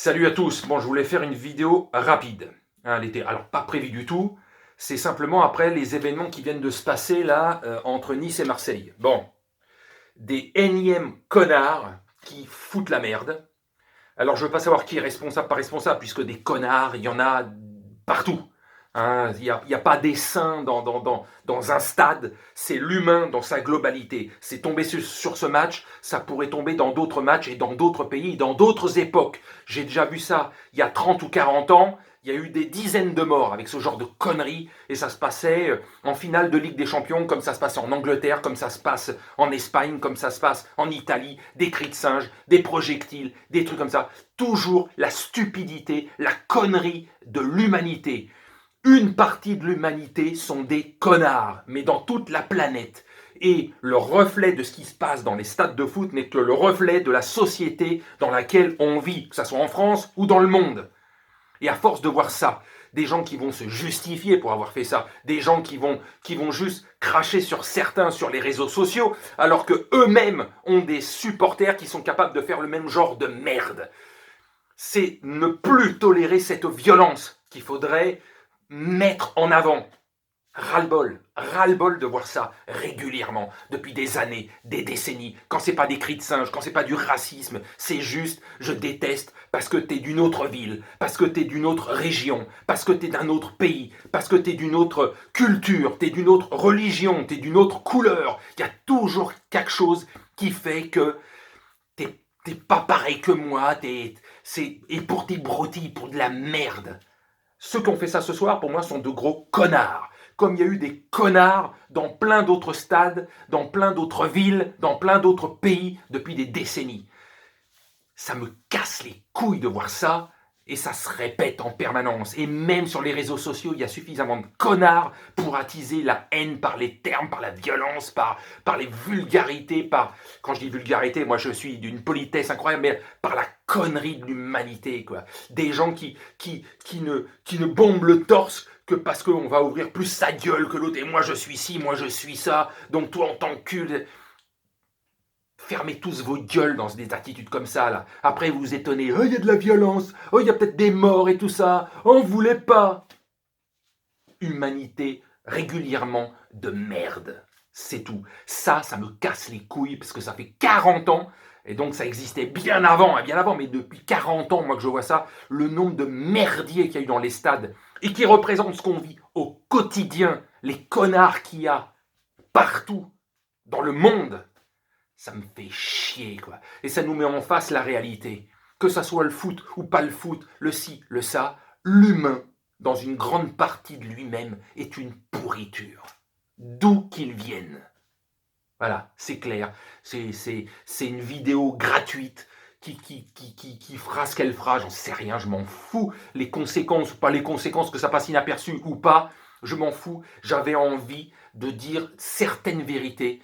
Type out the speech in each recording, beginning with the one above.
Salut à tous, bon je voulais faire une vidéo rapide, elle était alors pas prévue du tout, c'est simplement après les événements qui viennent de se passer là entre Nice et Marseille. Bon, des énièmes connards qui foutent la merde. Alors je veux pas savoir qui est responsable, pas responsable, puisque des connards, il y en a partout. Hein, il n'y a pas des saints dans un stade, c'est l'humain dans sa globalité. C'est tombé sur ce match, ça pourrait tomber dans d'autres matchs et dans d'autres pays, dans d'autres époques. J'ai déjà vu ça il y a 30 ou 40 ans, il y a eu des dizaines de morts avec ce genre de conneries, et ça se passait en finale de Ligue des Champions, comme ça se passe en Angleterre, comme ça se passe en Espagne, comme ça se passe en Italie, des cris de singe, des projectiles, des trucs comme ça. Toujours la stupidité, la connerie de l'humanité. Une partie de l'humanité sont des connards, mais dans toute la planète. Et le reflet de ce qui se passe dans les stades de foot n'est que le reflet de la société dans laquelle on vit, que ce soit en France ou dans le monde. Et à force de voir ça, des gens qui vont se justifier pour avoir fait ça, des gens qui vont juste cracher sur certains sur les réseaux sociaux, alors que eux-mêmes ont des supporters qui sont capables de faire le même genre de merde. C'est ne plus tolérer cette violence qu'il faudrait mettre en avant. Ras-le-bol de voir ça régulièrement, depuis des années, des décennies, quand c'est pas des cris de singe, quand c'est pas du racisme, c'est juste, je déteste parce que t'es d'une autre ville, parce que t'es d'une autre région, parce que t'es d'un autre pays, parce que t'es d'une autre culture, t'es d'une autre religion, t'es d'une autre couleur. Il y a toujours quelque chose qui fait que t'es pas pareil que moi, et pour tes broutilles, pour de la merde. Ceux qui ont fait ça ce soir, pour moi, sont de gros connards. Comme il y a eu des connards dans plein d'autres stades, dans plein d'autres villes, dans plein d'autres pays depuis des décennies. Ça me casse les couilles de voir ça, et ça se répète en permanence. Et même sur les réseaux sociaux, il y a suffisamment de connards pour attiser la haine par les termes, par la violence, par les vulgarités, quand je dis vulgarité, moi je suis d'une politesse incroyable, mais par la connerie de l'humanité, quoi. Des gens qui ne bombent le torse que parce qu'on va ouvrir plus sa gueule que l'autre, et moi je suis ci, moi je suis ça, donc toi en tant que cul... Fermez tous vos gueules dans des attitudes comme ça, là. Après, vous vous étonnez. Oh, il y a de la violence. Oh, il y a peut-être des morts et tout ça. Oh, on voulait pas. Humanité régulièrement de merde. C'est tout. Ça me casse les couilles parce que ça fait 40 ans. Et donc, ça existait bien avant, mais depuis 40 ans, moi, que je vois ça, le nombre de merdiers qu'il y a eu dans les stades et qui représentent ce qu'on vit au quotidien, les connards qu'il y a partout dans le monde. Ça me fait chier, quoi. Et ça nous met en face la réalité. Que ça soit le foot ou pas le foot, le ci, le ça, l'humain, dans une grande partie de lui-même, est une pourriture. D'où qu'il vienne. Voilà, c'est clair. C'est une vidéo gratuite qui fera ce qu'elle fera, j'en sais rien, je m'en fous. Les conséquences ou pas les conséquences, que ça passe inaperçu ou pas, je m'en fous. J'avais envie de dire certaines vérités.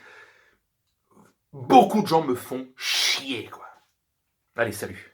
Beaucoup de gens me font chier, quoi. Allez, salut.